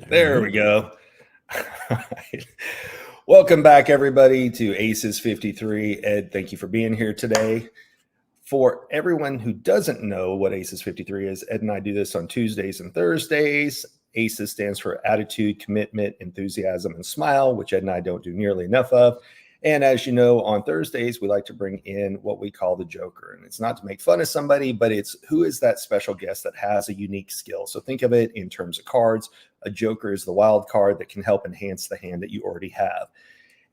There we go. Welcome back, everybody, to Aces53. Ed, thank you for being here today. For everyone who doesn't know what Aces53 is, Ed and I do this on Tuesdays and Thursdays. Aces stands for attitude, commitment, enthusiasm, and smile, which Ed and I don't do nearly enough of. And as you know, on Thursdays, we like to bring in what we call the Joker. And it's not to make fun of somebody, but it's who is that special guest that has a unique skill. So think of it in terms of cards. A Joker is the wild card that can help enhance the hand that you already have.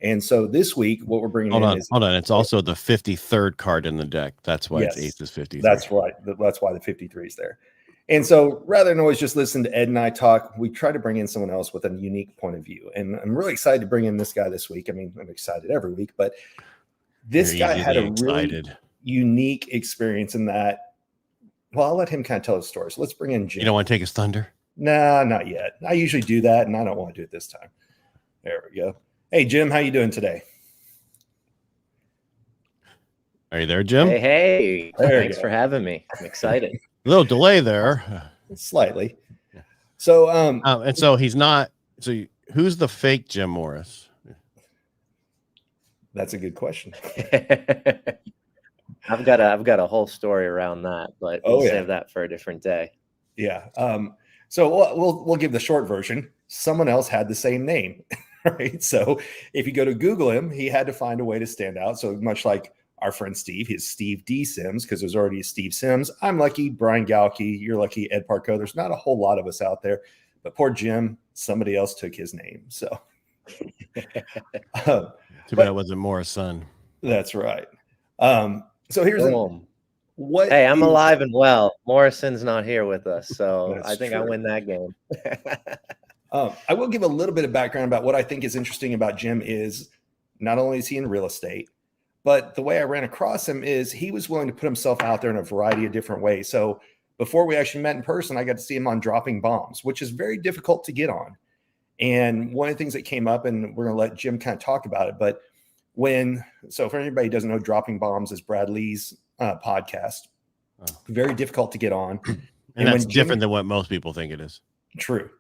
And so this week, what we're bringing in is... Hold on. It's also the 53rd card in the deck. That's why it's Aces 53. That's right. That's why the 53 is there. And so rather than always just listen to Ed and I talk, we try to bring in someone else with a unique point of view. And I'm really excited to bring in this guy this week. I mean, I'm excited every week, but this guy had a really unique experience in that. Well, I'll let him kind of tell his story. So let's bring in Jim. You don't want to take his thunder? Nah, not yet. I usually do that, and I don't want to do it this time. There we go. Hey, Jim, how you doing today? Are you there, Jim? Hey. Thanks for having me. I'm excited. A little delay there. Slightly. So, and so he's not. So who's the fake Jim Morris? That's a good question. I've got a whole story around that, but we'll save that for a different day. Yeah. So we'll give the short version. Someone else had the same name, right? So if you go to Google him, he had to find a way to stand out. So much like our friend Steve, he's Steve D. Sims, because there's already a Steve Sims. I'm lucky, Brian Galke. You're lucky, Ed Parco. There's not a whole lot of us out there, but poor Jim, somebody else took his name. So too bad it wasn't Morris' son. That's right. So here's what. Hey, I'm alive and well. Morrison's not here with us, so I think I win that game. I will give a little bit of background about what I think is interesting about Jim is not only is he in real estate, but the way I ran across him is he was willing to put himself out there in a variety of different ways. So before we actually met in person, I got to see him on Dropping Bombs, which is very difficult to get on. And one of the things that came up, and we're going to let Jim kind of talk about it, but so for anybody who doesn't know, Dropping Bombs is Brad Lee's podcast. Very difficult to get on. And that's different than what most people think it is. True.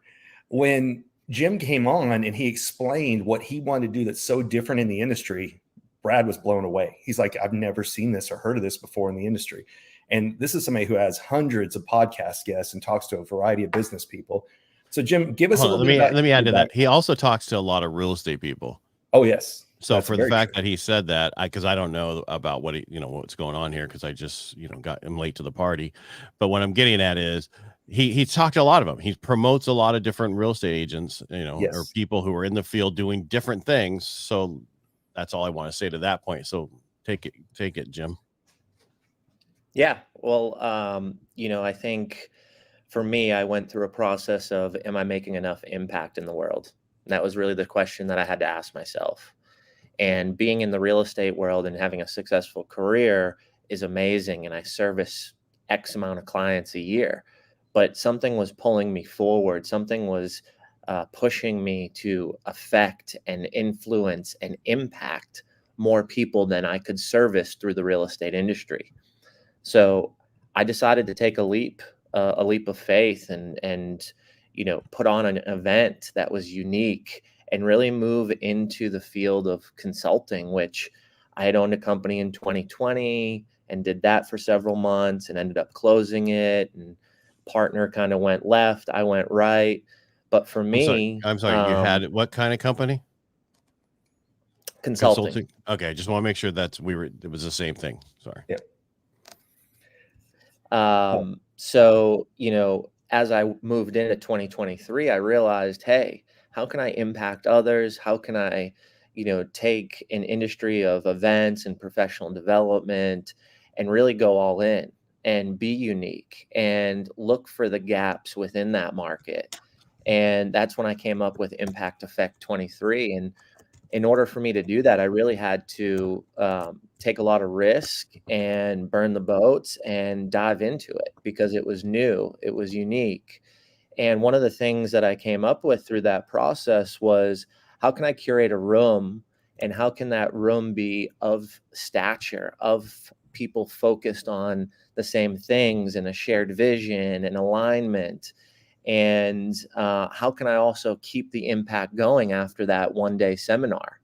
When Jim came on and he explained what he wanted to do that's so different in the industry, Brad was blown away. He's like, I've never seen this or heard of this before in the industry. And this is somebody who has hundreds of podcast guests and talks to a variety of business people. So Jim, give us a little bit. Let me add to that. He also talks to a lot of real estate people. Oh, yes. So for the fact that he said that, because I don't know about what's going on here, because I just, I'm late to the party. But what I'm getting at is he's talked to a lot of them. He promotes a lot of different real estate agents, or people who are in the field doing different things. So that's all I want to say to that point. So take it, Jim. Yeah. Well, I think for me, I went through a process of, am I making enough impact in the world? And that was really the question that I had to ask myself. And being in the real estate world and having a successful career is amazing. And I service X amount of clients a year, but something was pulling me forward. Something was pushing me to affect and influence and impact more people than I could service through the real estate industry. So I decided to take a leap of faith and put on an event that was unique and really move into the field of consulting, which I had owned a company in 2020 and did that for several months and ended up closing it. And partner kind of went left, I went right. But for me, I'm sorry, you had what kind of company? Consulting. Okay, just want to make sure it was the same thing. Sorry. Yeah. So, as I moved into 2023, I realized, hey, how can I impact others? How can I, take an industry of events and professional development and really go all in and be unique and look for the gaps within that market? And that's when I came up with Impact Effect 23. And in order for me to do that, I really had to take a lot of risk and burn the boats and dive into it because it was new, it was unique. And one of the things that I came up with through that process was, how can I curate a room and how can that room be of stature, of people focused on the same things and a shared vision and alignment? And how can I also keep the impact going after that one-day seminar?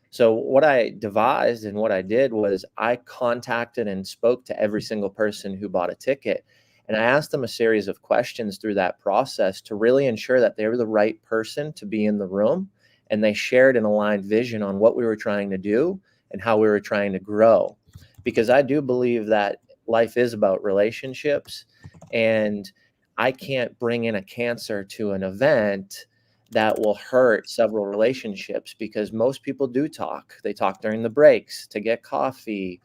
So what I devised and what I did was I contacted and spoke to every single person who bought a ticket. And I asked them a series of questions through that process to really ensure that they were the right person to be in the room. And they shared an aligned vision on what we were trying to do and how we were trying to grow. Because I do believe that life is about relationships. And I can't bring in a cancer to an event that will hurt several relationships, because most people do talk. They talk during the breaks to get coffee,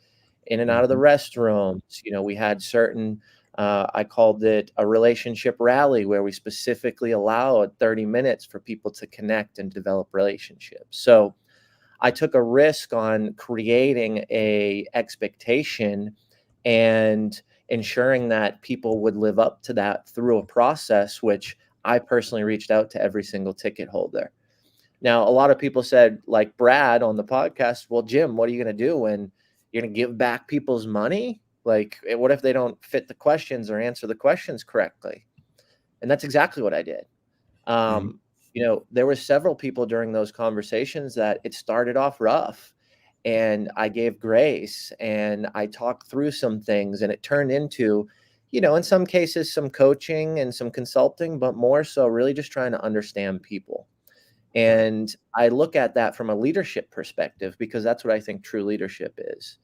in and out of the restrooms. You know, we had certain, I called it a relationship rally, where we specifically allowed 30 minutes for people to connect and develop relationships. So I took a risk on creating a expectation and ensuring that people would live up to that through a process, which I personally reached out to every single ticket holder. Now, a lot of people said, like Brad on the podcast, well, Jim, what are you going to do when you're going to give back people's money? Like, what if they don't fit the questions or answer the questions correctly? And that's exactly what I did. You know, there were several people during those conversations that it started off rough, and I gave grace and I talked through some things, and it turned into, you know, in some cases, some coaching and some consulting, but more so really just trying to understand people. And I look at that from a leadership perspective, because that's what I think true leadership is.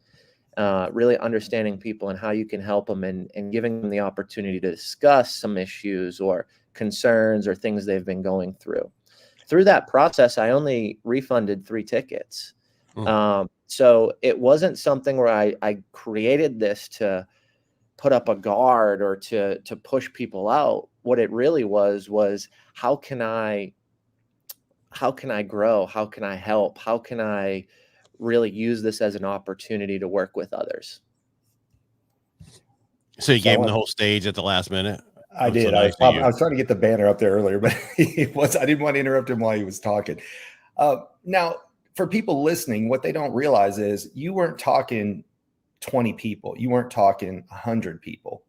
Really understanding people and how you can help them, and giving them the opportunity to discuss some issues or concerns or things they've been going through. Through that process, I only refunded 3 tickets. So it wasn't something where I created this to put up a guard or to push people out. What it really was how can I grow? How can I help? How can I really use this as an opportunity to work with others? So you gave him the whole stage at the last minute? I did. So nice I was trying to get the banner up there earlier, but I didn't want to interrupt him while he was talking. Now, for people listening, what they don't realize is you weren't talking 20 people. You weren't talking 100 people.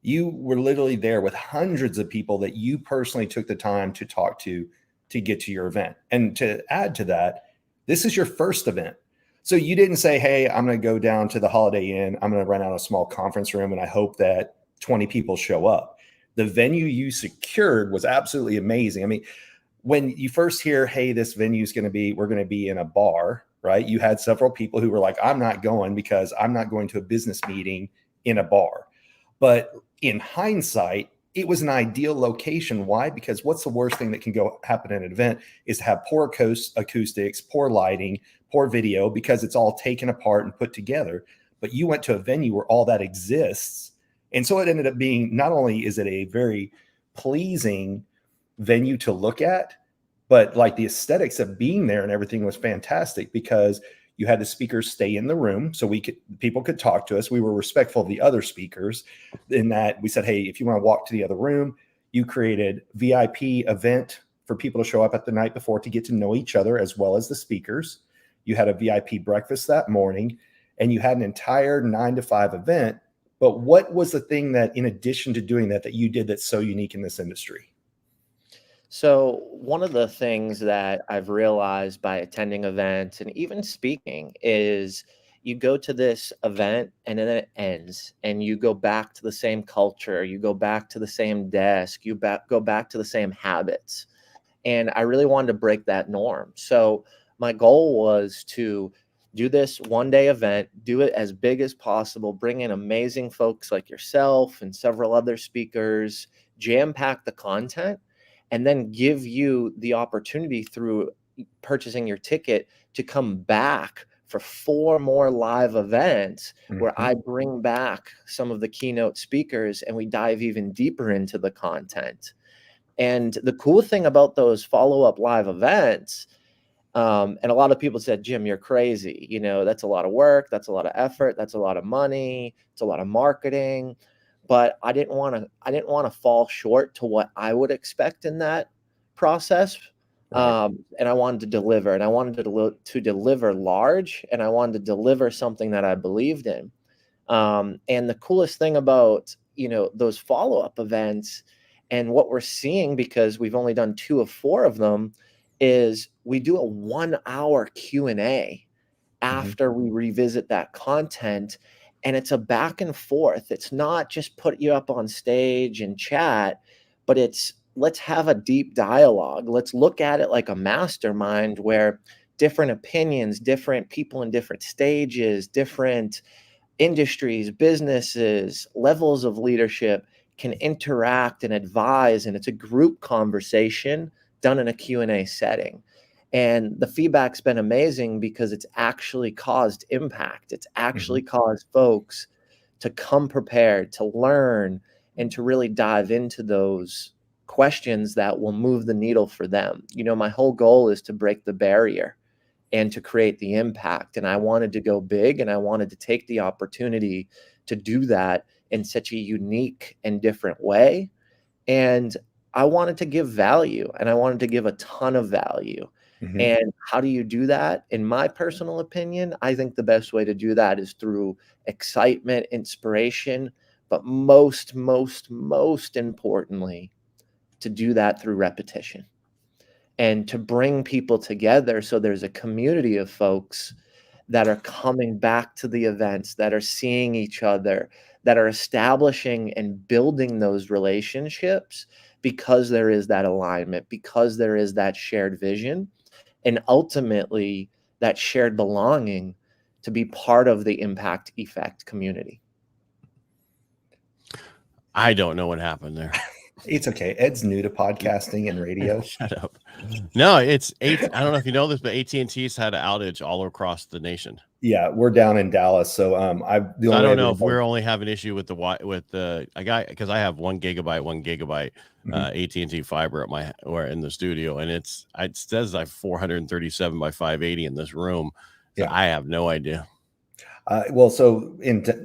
You were literally there with hundreds of people that you personally took the time to talk to get to your event. And to add to that, this is your first event. So you didn't say, hey, I'm going to go down to the Holiday Inn. I'm going to rent out a small conference room, and I hope that 20 people show up. The venue you secured was absolutely amazing. I mean, when you first hear, hey, this venue is we're going to be in a bar, right? You had several people who were like, I'm not going because I'm not going to a business meeting in a bar. But in hindsight, it was an ideal location. Why? Because what's the worst thing that can happen at an event is to have poor acoustics, poor lighting, poor video, because it's all taken apart and put together. But you went to a venue where all that exists. And so it ended up being, not only is it a very pleasing venue to look at, but like the aesthetics of being there and everything was fantastic, because you had the speakers stay in the room so people could talk to us. We were respectful of the other speakers in that we said, hey, if you want to walk to the other room, you created VIP event for people to show up at the night before to get to know each other as well as the speakers. You had a VIP breakfast that morning, and you had an entire 9 to 5 event. But what was the thing that, in addition to doing that you did that's so unique in this industry? So one of the things that I've realized by attending events and even speaking is you go to this event and then it ends, and you go back to the same culture, you go back to the same desk, you go back to the same habits. And I really wanted to break that norm. So my goal was to do this one-day event, do it as big as possible, bring in amazing folks like yourself and several other speakers, jam-pack the content, and then give you the opportunity through purchasing your ticket to come back for 4 more live events where I bring back some of the keynote speakers and we dive even deeper into the content. And the cool thing about those follow-up live events, and a lot of people said, Jim, you're crazy. You know, that's a lot of work. That's a lot of effort. That's a lot of money. It's a lot of marketing. But I didn't want to fall short to what I would expect in that process. Right. And I wanted to deliver, and I wanted to deliver large, and I wanted to deliver something that I believed in. And the coolest thing about, you know, those follow-up events And what we're seeing, because we've only done 2 of 4 of them, is we do a 1-hour Q&A after we revisit that content. And it's a back and forth. It's not just put you up on stage and chat, but it's let's have a deep dialogue. Let's look at it like a mastermind where different opinions, different people in different stages, different industries, businesses, levels of leadership can interact and advise. And it's a group conversation done in a Q&A setting. And the feedback's been amazing because it's actually caused impact. It's actually caused folks to come prepared, to learn, and to really dive into those questions that will move the needle for them. You know, my whole goal is to break the barrier and to create the impact. And I wanted to go big, and I wanted to take the opportunity to do that in such a unique and different way. And I wanted to give value, and I wanted to give a ton of value. And how do you do that? In my personal opinion, I think the best way to do that is through excitement, inspiration, but most importantly, to do that through repetition and to bring people together. So there's a community of folks that are coming back to the events, that are seeing each other, that are establishing and building those relationships because there is that alignment, because there is that shared vision, and ultimately that shared belonging to be part of the impact effect community. I don't know what happened there. It's okay. Ed's new to podcasting and radio. Shut up. No, it's I don't know if you know this, but AT&T's had an outage all across the nation. Yeah, we're down in Dallas, so I don't know if we're only having an issue with the I got, because I have 1 gigabyte AT&T fiber at my or in the studio, and it says I have 437 by 580 in this room. So I have no idea. Well, so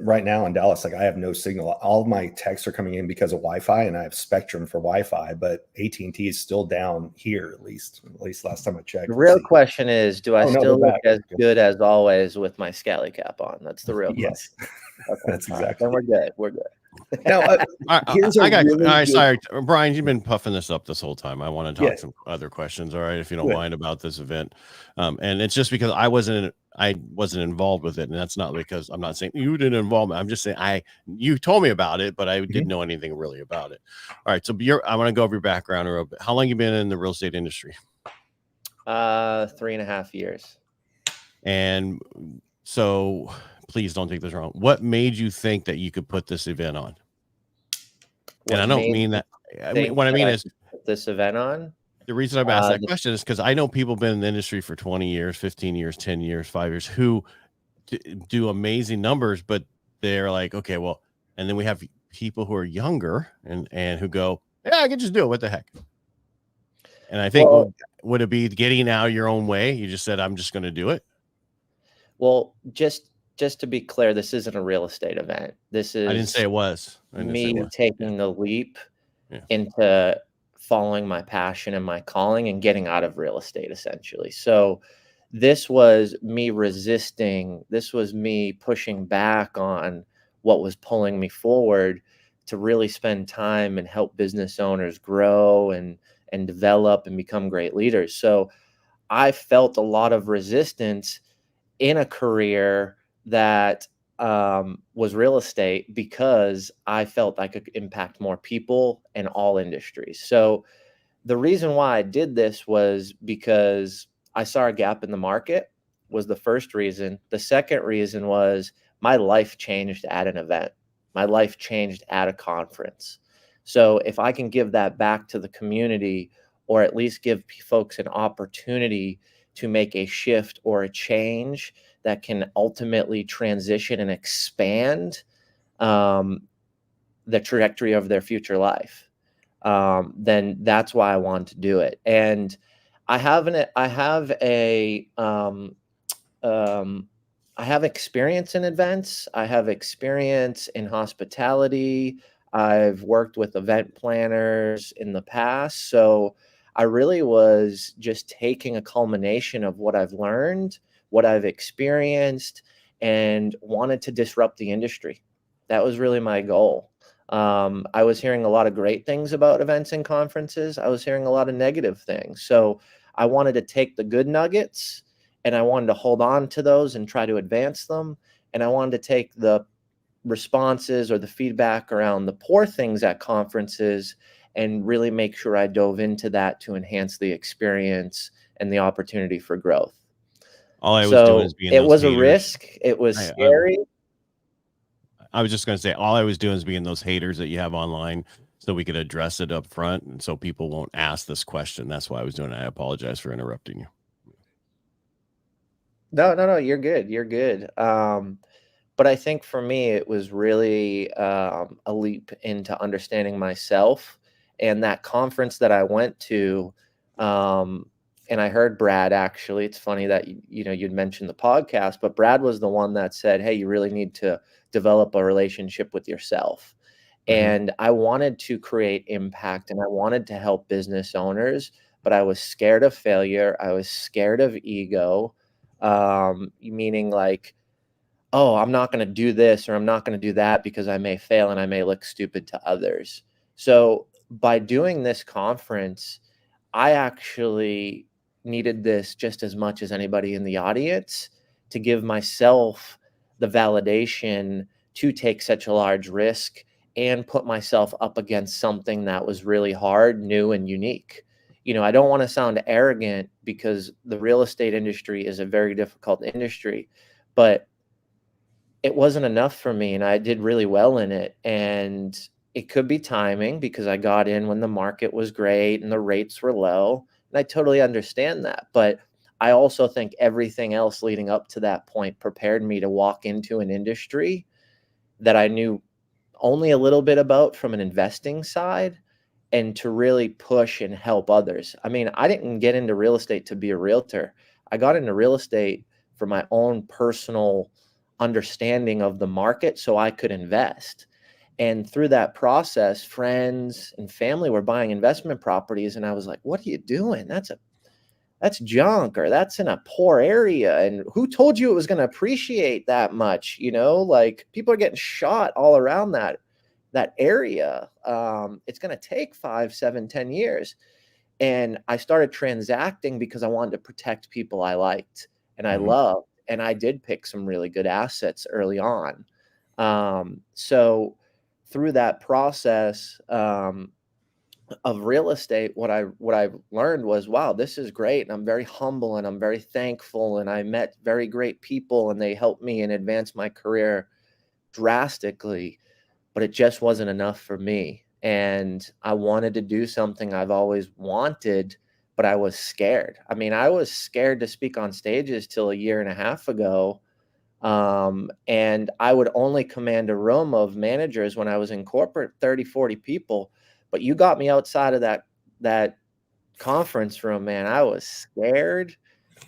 right now in Dallas, like I have no signal. All of my texts are coming in because of Wi-Fi, and I have Spectrum for Wi-Fi, but AT&T is still down here, at least last time I checked. The real question is, do I still look as good as always with my scally cap on? That's the real question. Okay. That's exactly. Then we're good. We're good. Now, sorry, Brian, you've been puffing this up this whole time. I want to talk some other questions, all right, if you don't mind, about this event. And it's just because I wasn't involved with it, and that's not because I'm not saying you didn't involve me. I'm just saying you told me about it, but I didn't know anything really about it. All right, so I want to go over your background a little bit. How long you been in the real estate industry? 3.5 years. And so, please don't take this wrong. What made you think that you could put this event on? And I don't mean that. What I mean is put this event on. The reason I've asked that question is because I know people been in the industry for 20 years, 15 years, 10 years, 5 years who do amazing numbers, but they're like, okay, well, and then we have people who are younger and who go, yeah, I can just do it. What the heck? And I think, would it be getting out your own way? You just said, I'm just going to do it. Well, just to be clear, this isn't a real estate event. This is, I didn't say it was. Me taking the leap into following my passion and my calling and getting out of real estate, essentially. So this was me resisting. This was me pushing back on what was pulling me forward to really spend time and help business owners grow and develop and become great leaders. So I felt a lot of resistance in a career that was real estate because I felt I could impact more people in all industries. So the reason why I did this was because I saw a gap in the market, was the first reason. The second reason was my life changed at an event. My life changed at a conference. So if I can give that back to the community, or at least give folks an opportunity to make a shift or a change that can ultimately transition and expand the trajectory of their future life, then that's why I want to do it. And I have experience in events. I have experience in hospitality. I've worked with event planners in the past. So I really was just taking a culmination of what I've learned, what I've experienced, and wanted to disrupt the industry. That was really my goal. I was hearing a lot of great things about events and conferences. I was hearing a lot of negative things. So I wanted to take the good nuggets and I wanted to hold on to those and try to advance them. And I wanted to take the responses or the feedback around the poor things at conferences and really make sure I dove into that to enhance the experience and the opportunity for growth. All I was doing is being it those was haters. a risk. It was scary. I was just going to say, all I was doing is being those haters that you have online so we could address it up front and so people won't ask this question. That's why I was doing it. I apologize for interrupting you. No, you're good. You're good. But I think for me, it was really a leap into understanding myself. And that conference that I went to, and I heard Brad, actually, it's funny that, you'd mentioned the podcast, but Brad was the one that said, hey, you really need to develop a relationship with yourself. And I wanted to create impact and I wanted to help business owners, but I was scared of failure. I was scared of ego, meaning like, oh, I'm not going to do this or I'm not going to do that because I may fail and I may look stupid to others. So by doing this conference, I actually needed this just as much as anybody in the audience to give myself the validation to take such a large risk and put myself up against something that was really hard, new, and unique. I don't want to sound arrogant because the real estate industry is a very difficult industry, but it wasn't enough for me and I did really well in it. And it could be timing because I got in when the market was great and the rates were low. And I totally understand that. But I also think everything else leading up to that point prepared me to walk into an industry that I knew only a little bit about from an investing side and to really push and help others. I mean, I didn't get into real estate to be a realtor. I got into real estate for my own personal understanding of the market so I could invest. And through that process, friends and family were buying investment properties. And I was like, what are you doing? That's junk, or that's in a poor area. And who told you it was going to appreciate that much? Like people are getting shot all around that area. It's going to take 5, 7, 10 years. And I started transacting because I wanted to protect people I liked and I loved. And I did pick some really good assets early on. So through that process of real estate, what I learned was, wow, this is great. And I'm very humble and I'm very thankful. And I met very great people and they helped me and advance my career drastically. But it just wasn't enough for me. And I wanted to do something I've always wanted, but I was scared. I mean, I was scared to speak on stages till 1.5 years ago. And I would only command a room of managers when I was in corporate, 30, 40 people. But you got me outside of that conference room, man. I was scared.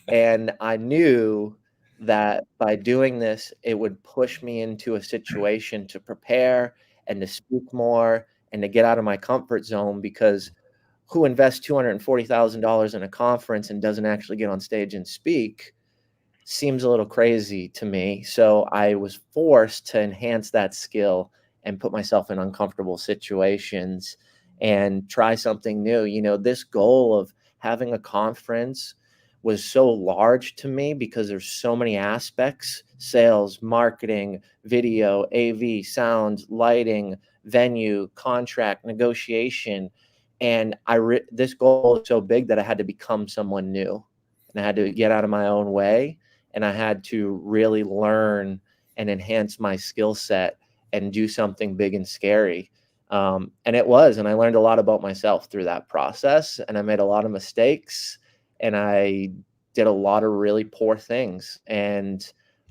And I knew that by doing this, it would push me into a situation to prepare and to speak more and to get out of my comfort zone, because who invests $240,000 in a conference and doesn't actually get on stage and speak seems a little crazy to me. So I was forced to enhance that skill and put myself in uncomfortable situations and try something new. This goal of having a conference was so large to me because there's so many aspects: sales, marketing, video, AV, sound, lighting, venue, contract, negotiation. And this goal is so big that I had to become someone new and I had to get out of my own way and I had to really learn and enhance my skill set and do something big and scary. And I learned a lot about myself through that process, and I made a lot of mistakes and I did a lot of really poor things. And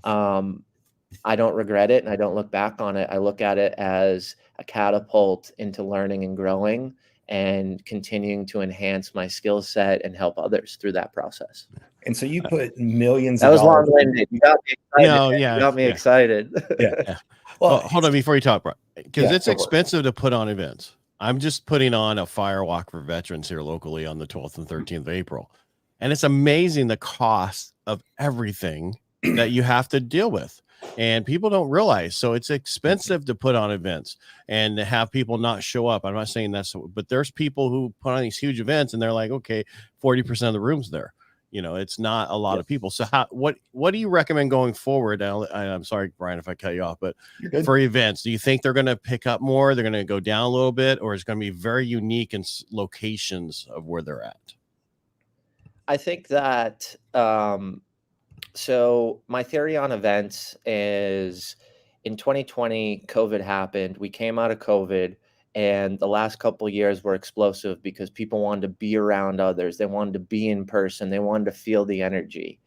I don't regret it and I don't look back on it. I look at it as a catapult into learning and growing and continuing to enhance my skill set and help others through that process. And so you put millions that of was dollars. long-winded. You got me excited. No, yeah, You got me yeah. excited. Yeah. Well, hold on before you talk, bro, because Yeah, it's go for it. expensive to put on events. I'm just putting on a firewalk for veterans here locally on the 12th and 13th of April. And it's amazing the cost of everything that you have to deal with. And people don't realize. So it's expensive to put on events and to have people not show up. I'm not saying that's, but there's people who put on these huge events and they're like, okay, 40% of the room's there. It's not a lot of people. So what do you recommend going forward? I'm sorry, Brian, if I cut you off, but for events, do you think they're going to pick up more? They're going to go down a little bit, or it's going to be very unique in locations of where they're at? I think that, so my theory on events is in 2020, COVID happened. We came out of COVID, and the last couple of years were explosive because people wanted to be around others. They wanted to be in person. They wanted to feel the energy.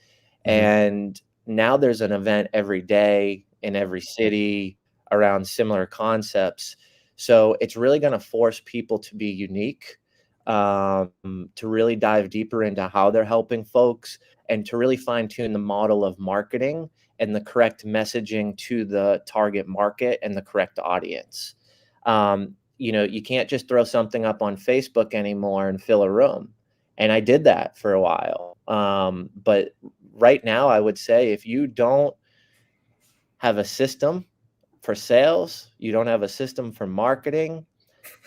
And now there's an event every day in every city around similar concepts. So it's really going to force people to be unique, to really dive deeper into how they're helping folks, and to really fine tune the model of marketing and the correct messaging to the target market and the correct audience. You can't just throw something up on Facebook anymore and fill a room. And I did that for a while. But right now, I would say if you don't have a system for sales, you don't have a system for marketing,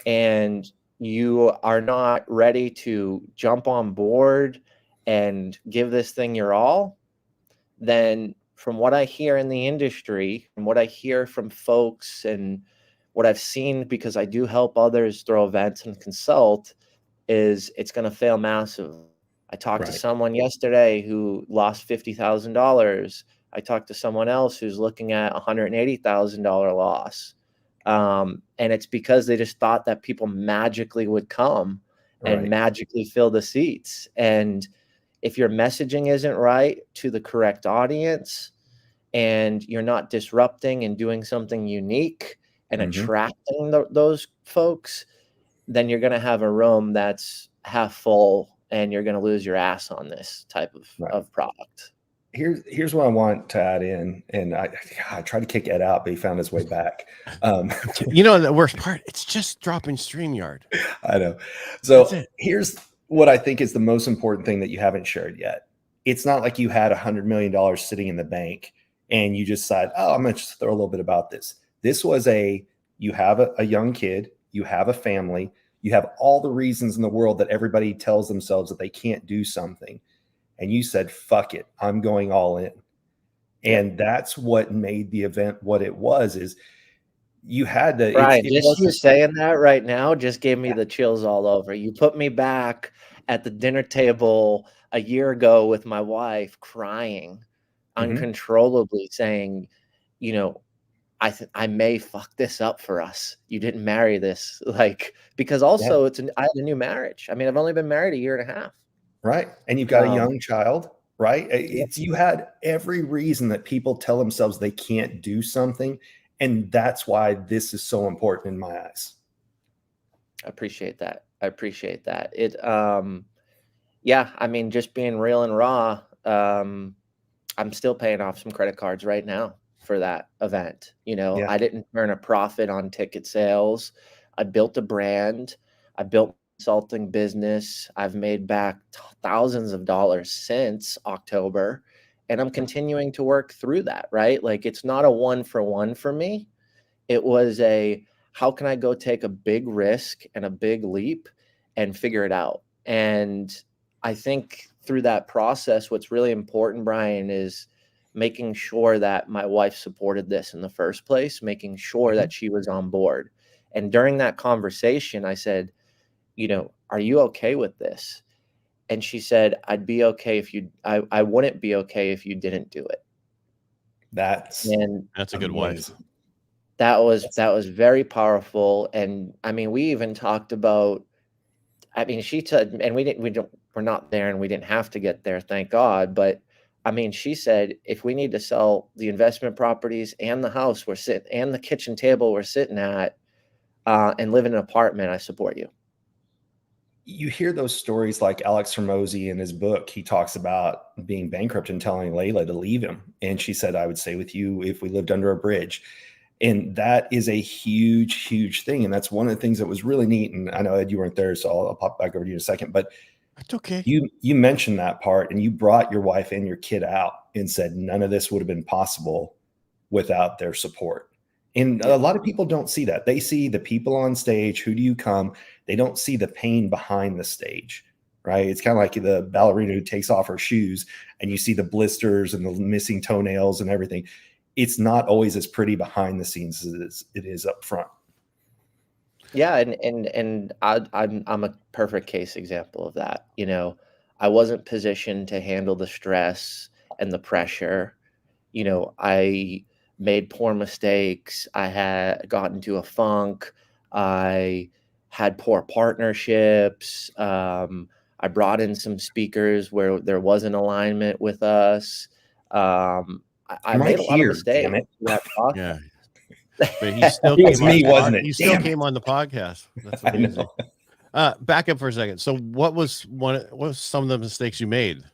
and you are not ready to jump on board and give this thing your all, then from what I hear in the industry, from what I hear from folks and what I've seen, because I do help others throw events and consult, is it's going to fail massive. I talked to someone yesterday who lost $50,000. I talked to someone else who's looking at $180,000 loss. And it's because they just thought that people magically would come and magically fill the seats. And if your messaging isn't right to the correct audience, and you're not disrupting and doing something unique and attracting those folks, then you're going to have a room that's half full, and you're going to lose your ass on this type of product. Here's what I want to add in, and I tried to kick Ed out, but he found his way back. The worst part, it's just dropping StreamYard. I know. So here's what I think is the most important thing that you haven't shared yet. It's not like you had $100 million sitting in the bank and you just said, oh, I'm going to just throw a little bit about this. This was you have a young kid, you have a family, you have all the reasons in the world that everybody tells themselves that they can't do something. And you said, fuck it, I'm going all in. And that's what made the event what it was, is you had to. Brian, just you saying that right now just gave me the chills all over. You put me back at the dinner table a year ago with my wife, crying uncontrollably, saying, I may fuck this up for us. You didn't marry this, because also I had a new marriage. I mean, I've only been married a year and a half. Right. And you've got a young child, right? You had every reason that people tell themselves they can't do something. And that's why this is so important in my eyes. I appreciate that. It, I mean, just being real and raw, I'm still paying off some credit cards right now for that event. I didn't earn a profit on ticket sales. I built a brand. I built consulting business. I've made back thousands of dollars since October, and I'm continuing to work through that, right? It's not a 1-for-1 for me. It was how can I go take a big risk and a big leap and figure it out? And I think through that process, what's really important, Brian, is making sure that my wife supported this in the first place, making sure that she was on board. And during that conversation, I said, are you okay with this? And she said, I'd be okay if I wouldn't be okay if you didn't do it. That's a good wife. That was very powerful. And I mean, we even talked about, she said, and we're not there and we didn't have to get there, thank God. But I mean, she said, if we need to sell the investment properties and the house and the kitchen table we're sitting at, and live in an apartment, I support you. You hear those stories like Alex Hormozy in his book. He talks about being bankrupt and telling Layla to leave him. And she said, I would stay with you if we lived under a bridge. And that is a huge, huge thing. And that's one of the things that was really neat. And I know, Ed, you weren't there, so I'll pop back over to you in a second. But It's okay. You mentioned that part, and you brought your wife and your kid out and said none of this would have been possible without their support. And Yeah. a lot of people don't see that. They see the people on stage. Who do you come? They don't see the pain behind the stage, right? It's kind of like the ballerina who takes off her shoes and you see the blisters and the missing toenails and everything. It's not always as pretty behind the scenes as it is up front. Yeah, and I'm a perfect case example of that. You know, I wasn't positioned to handle the stress and the pressure. You know, I made poor mistakes. I had gotten into a funk. I had poor partnerships. I brought in some speakers where there wasn't alignment with us. I I'm right made a lot of here, mistakes damn it. through that process. Yeah. But he still It was came on me, the wasn't it? He still Damn came it. on the podcast. That's I amazing. know. Back up for a second. So what was some of the mistakes you made,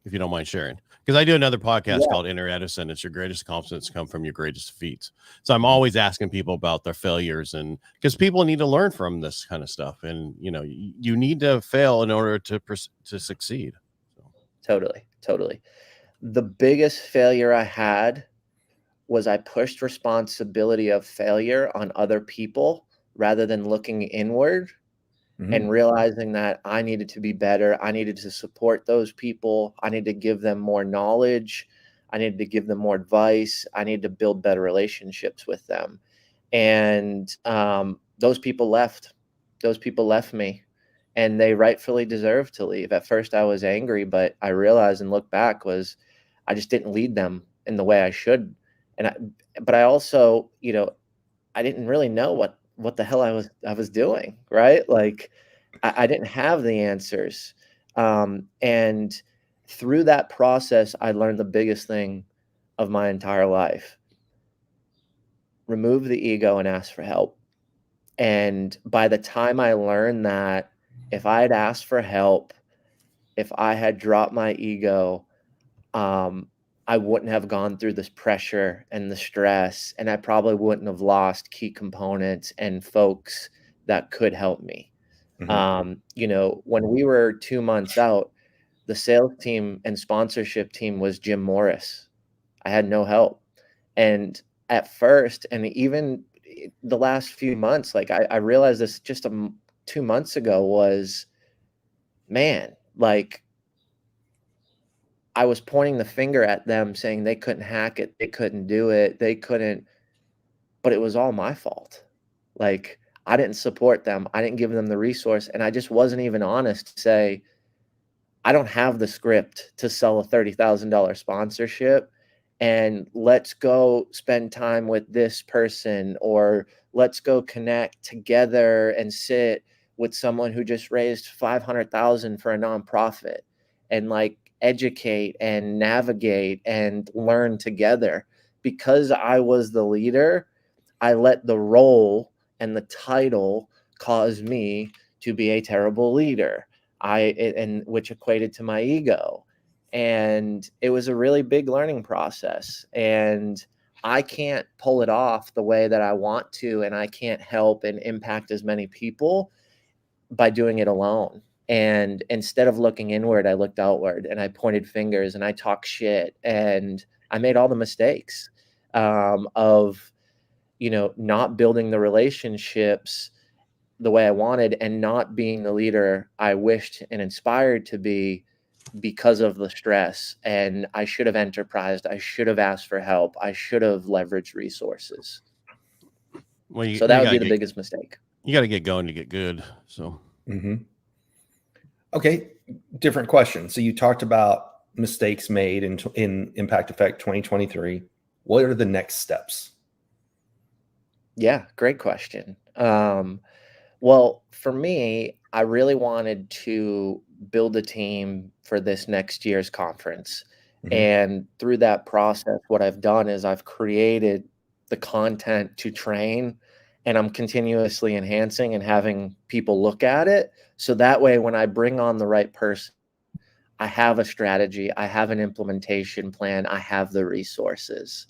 if you don't mind sharing? Because I do another podcast called Inner Edison. It's your greatest accomplishments come from your greatest defeats. So I'm always asking people about their failures, and because people need to learn from this kind of stuff, and you know, you need to fail in order to succeed. Totally. The biggest failure I had was I pushed responsibility of failure on other people rather than looking inward and realizing that I needed to be better. I needed to support those people. I needed to give them more knowledge. I needed to give them more advice. I needed to build better relationships with them. And those people left. Those people left me, and they rightfully deserved to leave. At first, I was angry, but I realized and look back was I just didn't lead them in the way I should. But I also, you know, I didn't really know what the hell I was doing, right? Like I didn't have the answers. And through that process, I learned the biggest thing of my entire life. Remove the ego and ask for help. And by the time I learned that, if I had asked for help, if I had dropped my ego, I wouldn't have gone through this pressure and the stress, and I probably wouldn't have lost key components and folks that could help me. You know, when we were 2 months out, the sales team and sponsorship team was Jim Morris. I had no help. And at first, and even the last few months, like I realized this just 2 months ago was, man, like I was pointing the finger at them saying they couldn't hack it, they couldn't do it, they couldn't, but it was all my fault. Like I didn't support them, I didn't give them the resource, and I just wasn't even honest to say, I don't have the script to sell a $30,000 sponsorship, and let's go spend time with this person, or let's go connect together and sit with someone who just raised 500,000 for a nonprofit and like educate and navigate and learn together. Because I was the leader, I let the role and the title cause me to be a terrible leader. And which equated to my ego. And it was a really big learning process. And I can't pull it off the way that I want to, and I can't help and impact as many people by doing it alone. And instead of looking inward, I looked outward, and I pointed fingers, and I talked shit, and I made all the mistakes of, you know, not building the relationships the way I wanted and not being the leader I wished and inspired to be because of the stress. And I should have enterprised. I should have asked for help. I should have leveraged resources. Well, So that would be the biggest mistake. You got to get going to get good. So, okay, different question. So you talked about mistakes made in Impact Effect 2023. What are the next steps? Yeah, great question. Well, for me, I really wanted to build a team for this next year's conference. And through that process, what I've done is I've created the content to train, and I'm continuously enhancing and having people look at it. So that way, when I bring on the right person, I have a strategy, I have an implementation plan, I have the resources.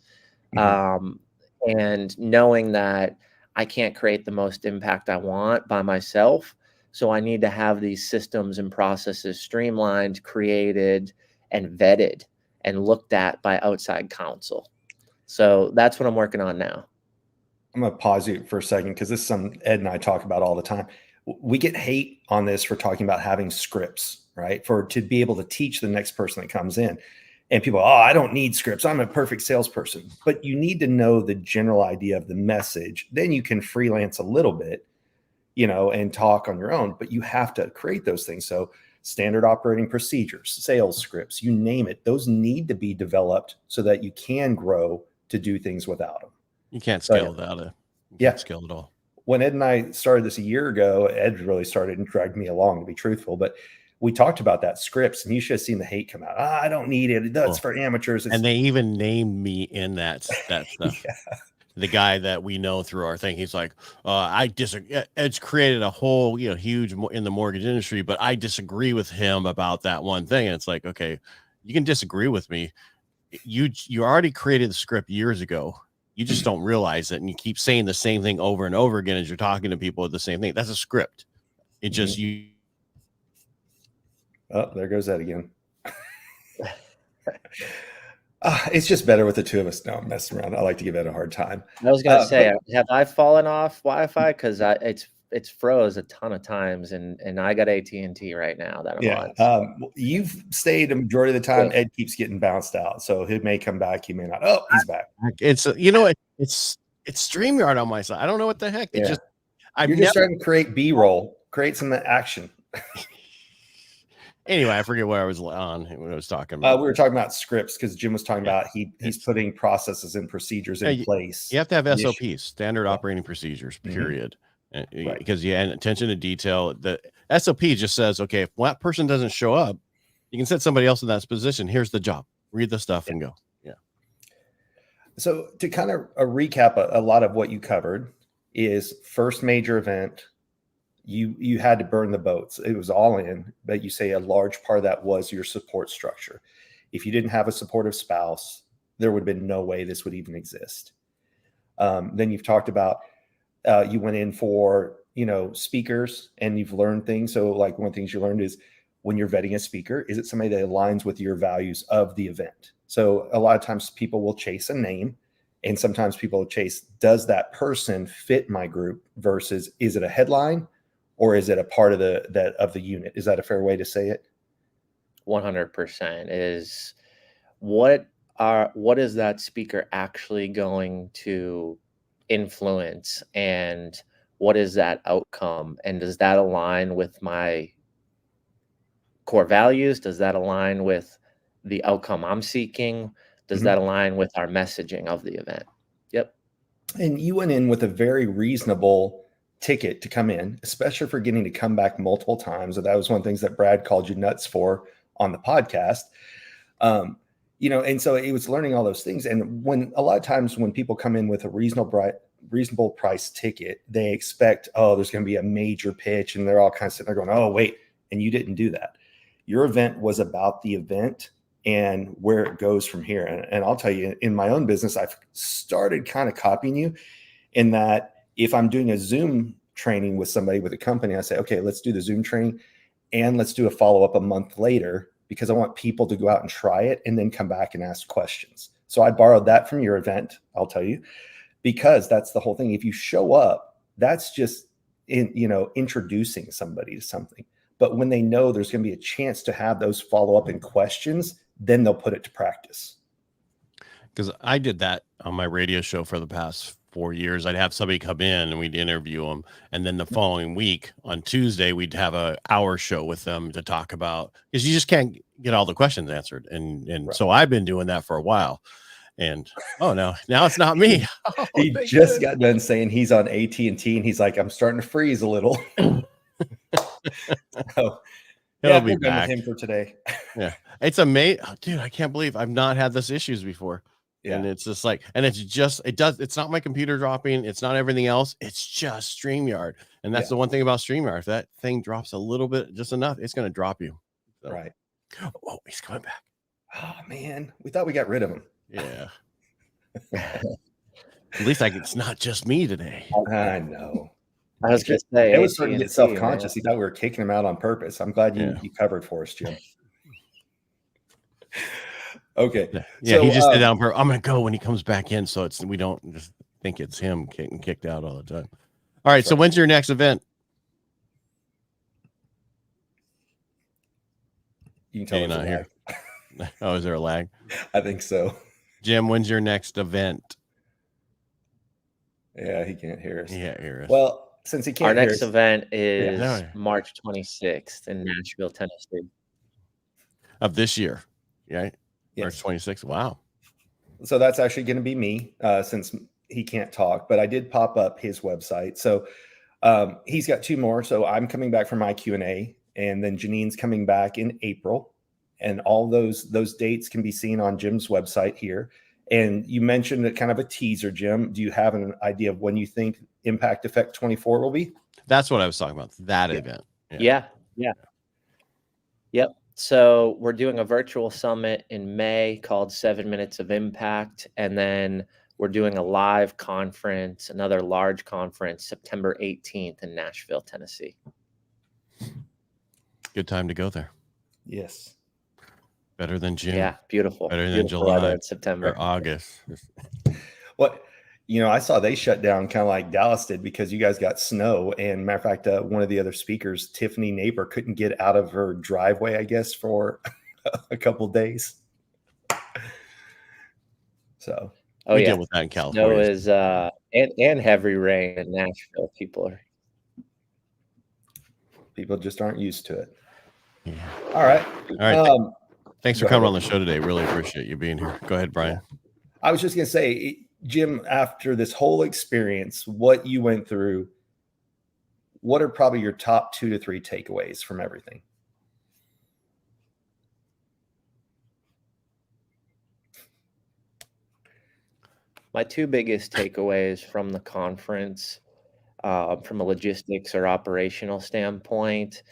And knowing that I can't create the most impact I want by myself, So I need to have these systems and processes streamlined, created, and vetted and looked at by outside counsel. So that's what I'm working on now. I'm going to pause you for a second because this is something Ed and I talk about all the time. We get hate on this for talking about having scripts, right? To be able to teach the next person that comes in. And people, oh, I don't need scripts. I'm a perfect salesperson. But you need to know the general idea of the message. Then you can freelance a little bit, and talk on your own. But you have to create those things. So standard operating procedures, sales scripts, you name it. Those need to be developed so that you can grow to do things without them. You can't scale without it. You can't scale at all. When Ed and I started this a year ago, Ed really started and dragged me along, to be truthful. But we talked about that scripts, and you should have seen the hate come out. I don't need it. That's for amateurs. And they even named me in that stuff. Yeah. The guy that we know through our thing, he's like, I disagree. Ed's created a whole, huge in the mortgage industry, but I disagree with him about that one thing. And it's like, okay, you can disagree with me. You already created the script years ago. You just don't realize it, and you keep saying the same thing over and over again as you're talking to people with the same thing. That's a script. It just you. Oh, there goes that again. It's just better with the two of us. No, I'm messing around. I like to give Ed a hard time. I was gonna say, have I fallen off Wi-Fi? Because it's froze a ton of times, and I got AT&T right now that I'm on. You've stayed a majority of the time. Ed keeps getting bounced out, so he may come back, he may not. Oh, he's back. It's it's StreamYard on my side. I don't know what the heck. It just you're just trying to create B-roll, create some action. Anyway, I forget what I was on when I was talking about. We were talking about scripts because Jim was talking about he's putting processes and procedures in place. You have to have SOPs, standard operating procedures, period. Right. Because and attention to detail. The SOP just says, okay, if that person doesn't show up, you can set somebody else in that position. Here's the job. Read the stuff and go. Yeah. So to kind of recap a lot of what you covered is first major event. You had to burn the boats. It was all in, but you say a large part of that was your support structure. If you didn't have a supportive spouse, there would have been no way this would even exist. Then you've talked about you went in for, speakers, and you've learned things. So like one of the things you learned is when you're vetting a speaker, is it somebody that aligns with your values of the event? So a lot of times people will chase a name, and sometimes people will chase, does that person fit my group versus is it a headline or is it a part of the unit? Is that a fair way to say it? 100% is what is that speaker actually going to influence, and what is that outcome, and does that align with my core values? Does that align with the outcome I'm seeking? Does that align with our messaging of the event? Yep. And you went in with a very reasonable ticket to come in, especially for getting to come back multiple times. And that was one of the things that Brad called you nuts for on the podcast. And so it was learning all those things. And when a lot of times when people come in with a reasonable price ticket, they expect, oh, there's going to be a major pitch, and they're all kind of sitting there going, oh, wait. And you didn't do that. Your event was about the event and where it goes from here. And I'll tell you, in my own business, I've started kind of copying you in that if I'm doing a Zoom training with somebody with a company, I say, okay, let's do the Zoom training and let's do a follow-up a month later, because I want people to go out and try it and then come back and ask questions. So I borrowed that from your event, I'll tell you, because that's the whole thing. If you show up, that's just introducing somebody to something. But when they know there's going to be a chance to have those follow-up and questions, then they'll put it to practice. Because I did that on my radio show for the past 4 years. I'd have somebody come in and we'd interview them, and then the following week on Tuesday we'd have an hour show with them to talk about, because you just can't get all the questions answered. And right. So I've been doing that for a while. And now it's not me. He just got done saying he's on AT&T, and he's like, I'm starting to freeze a little. So, he'll be back with him for today. Yeah, it's amazing, dude. I can't believe I've not had this issues before. Yeah. And it's just like, and it's not my computer dropping. It's not everything else. It's just StreamYard. And that's the one thing about StreamYard. If that thing drops a little bit, just enough, it's going to drop you. So. Right. Oh, he's coming back. Oh man. We thought we got rid of him. Yeah. At least it's not just me today. I know. I was going to say, It was starting to get AT&T, self-conscious. He thought we were kicking him out on purpose. I'm glad you covered for us, Jim. Okay. Yeah, so, he just did that on purpose. I'm going to go when he comes back in, so we don't just think it's him getting kicked out all the time. All right, so when's your next event? You can tell not here. Oh, is there a lag? I think so. Jim, when's your next event? Yeah, he can't hear us. He can't hear us. Well, since he can't our hear next us, event is March 26th in Nashville, Tennessee. Of this year, right? Yes. March 26th. Wow. So that's actually going to be me, since he can't talk, but I did pop up his website. So he's got 2 more. So I'm coming back from my Q&A, and then Janine's coming back in April. And all those dates can be seen on Jim's website here. And you mentioned a kind of a teaser, Jim. Do you have an idea of when you think Impact Effect 24 will be? That's what I was talking about. That event. Yeah. Yep. So we're doing a virtual summit in May called 7 Minutes of Impact. And then we're doing a live conference, another large conference, September 18th in Nashville, Tennessee. Good time to go there. Yes. Better than June. Yeah, beautiful. Better than July, September, or August. What, I saw they shut down kind of like Dallas did because you guys got snow. And matter of fact, one of the other speakers, Tiffany Neighbor, couldn't get out of her driveway, I guess, for a couple of days. So we deal with that in California. Snow is and heavy rain in Nashville. People just aren't used to it. Yeah. All right. Thanks for coming on the show today. Really appreciate you being here. Go ahead, Brian. I was just going to say, Jim, after this whole experience, what you went through, what are probably your top 2 to 3 takeaways from everything? My 2 biggest takeaways from the conference, from a logistics or operational standpoint,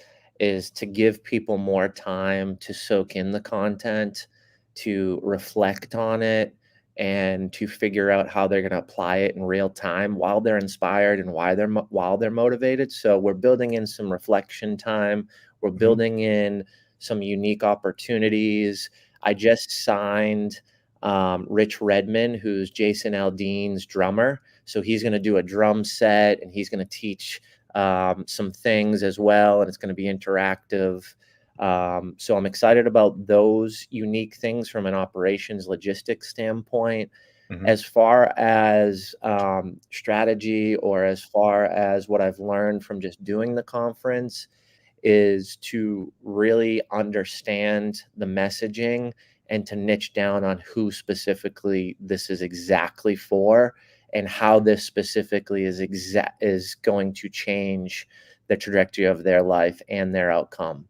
is to give people more time to soak in the content, to reflect on it, and to figure out how they're going to apply it in real time while they're inspired and while they're motivated. So we're building in some reflection time. We're building in some unique opportunities. I just signed Rich Redman, who's Jason Aldean's drummer. So he's going to do a drum set, and he's going to teach some things as well, and it's going to be interactive. So I'm excited about those unique things from an operations logistics standpoint. As far as strategy, or as far as what I've learned from just doing the conference, is to really understand the messaging and to niche down on who specifically this is exactly for, and how this specifically is going to change the trajectory of their life and their outcome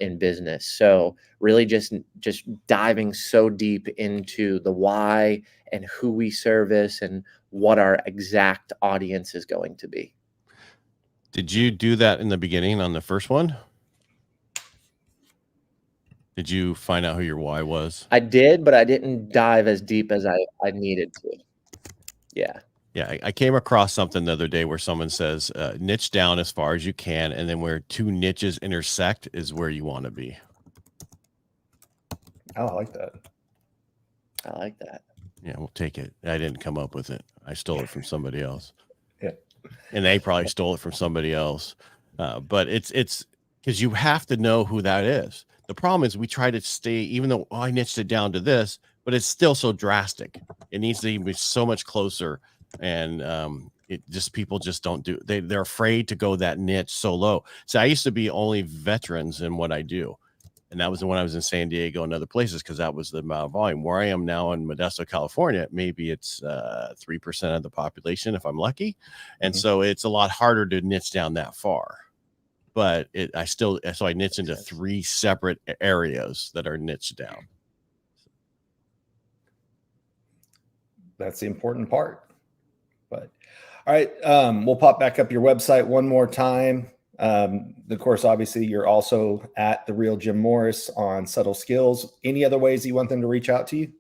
in business. So really just diving so deep into the why and who we service and what our exact audience is going to be. Did you do that in the beginning on the first one? Did you find out who your why was? I did, but I didn't dive as deep as I needed to. Yeah. Yeah, I came across something the other day where someone says, niche down as far as you can, and then where 2 niches intersect is where you want to be. Oh, I like that. I like that. Yeah, we'll take it. I didn't come up with it. I stole it from somebody else. Yeah. And they probably stole it from somebody else. But it's because you have to know who that is. The problem is we try to stay, even though I niched it down to this, but it's still so drastic. It needs to be so much closer. And people just don't do. They're afraid to go that niche so low. So I used to be only veterans in what I do. And that was when I was in San Diego and other places, because that was the amount of volume. Where I am now in Modesto, California, maybe it's 3% of the population if I'm lucky. And so it's a lot harder to niche down that far. But so I niche into 3 separate areas that are niched down. That's the important part. But all right, we'll pop back up your website one more time. Of course, obviously, you're also at The Real Jim Morris on Subtle Skills. Any other ways you want them to reach out to you?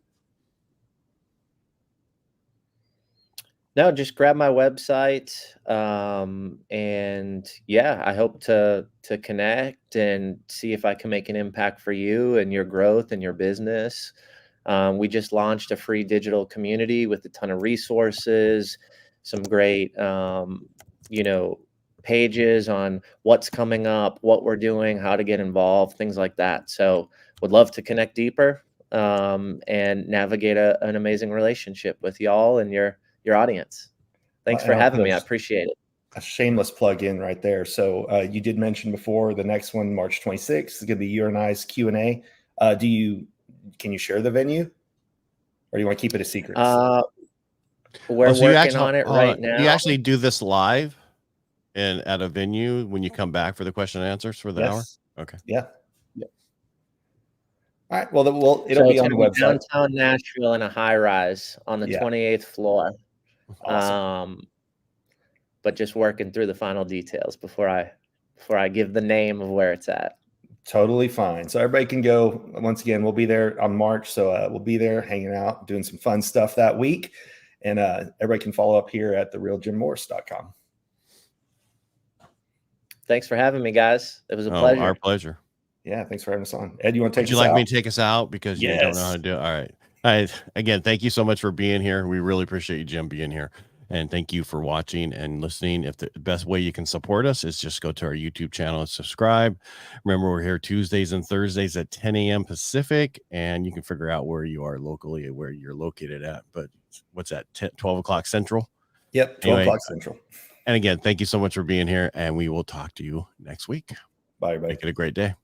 No, just grab my website. And yeah, I hope to connect and see if I can make an impact for you and your growth and your business. We just launched a free digital community with a ton of resources, some great, pages on what's coming up, what we're doing, how to get involved, things like that. So would love to connect deeper, and navigate an amazing relationship with y'all and your audience. Thanks for having me. I appreciate it. A shameless plug in right there. So you did mention before the next one, March 26th, is going to be you and I's Q&A. Can you share the venue, or do you want to keep it a secret? We're working on it right now. Do you actually do this live and at a venue when you come back for the question and answers for the hour? Okay. Yeah. All right. Well, it'll be on the website. Downtown Nashville in a high rise on the 28th floor. Awesome. But just working through the final details before I give the name of where it's at. Totally fine. So everybody can go. Once again, we'll be there on March. So we'll be there hanging out, doing some fun stuff that week. And everybody can follow up here at therealjimmorris.com. Thanks for having me, guys. It was a pleasure. Our pleasure. Yeah, thanks for having us on. Ed, you want to take us out? Would you like me to take us out because you don't know how to do it? All right. Again, thank you so much for being here. We really appreciate you, Jim, being here. And thank you for watching and listening. If the best way you can support us is just go to our YouTube channel and subscribe. Remember, we're here Tuesdays and Thursdays at 10 a.m. Pacific, and you can figure out where you are locally and where you're located at. But what's that, 12 o'clock Central? Yep, 12 o'clock Central. And again, thank you so much for being here, and we will talk to you next week. Bye, everybody. Make it a great day.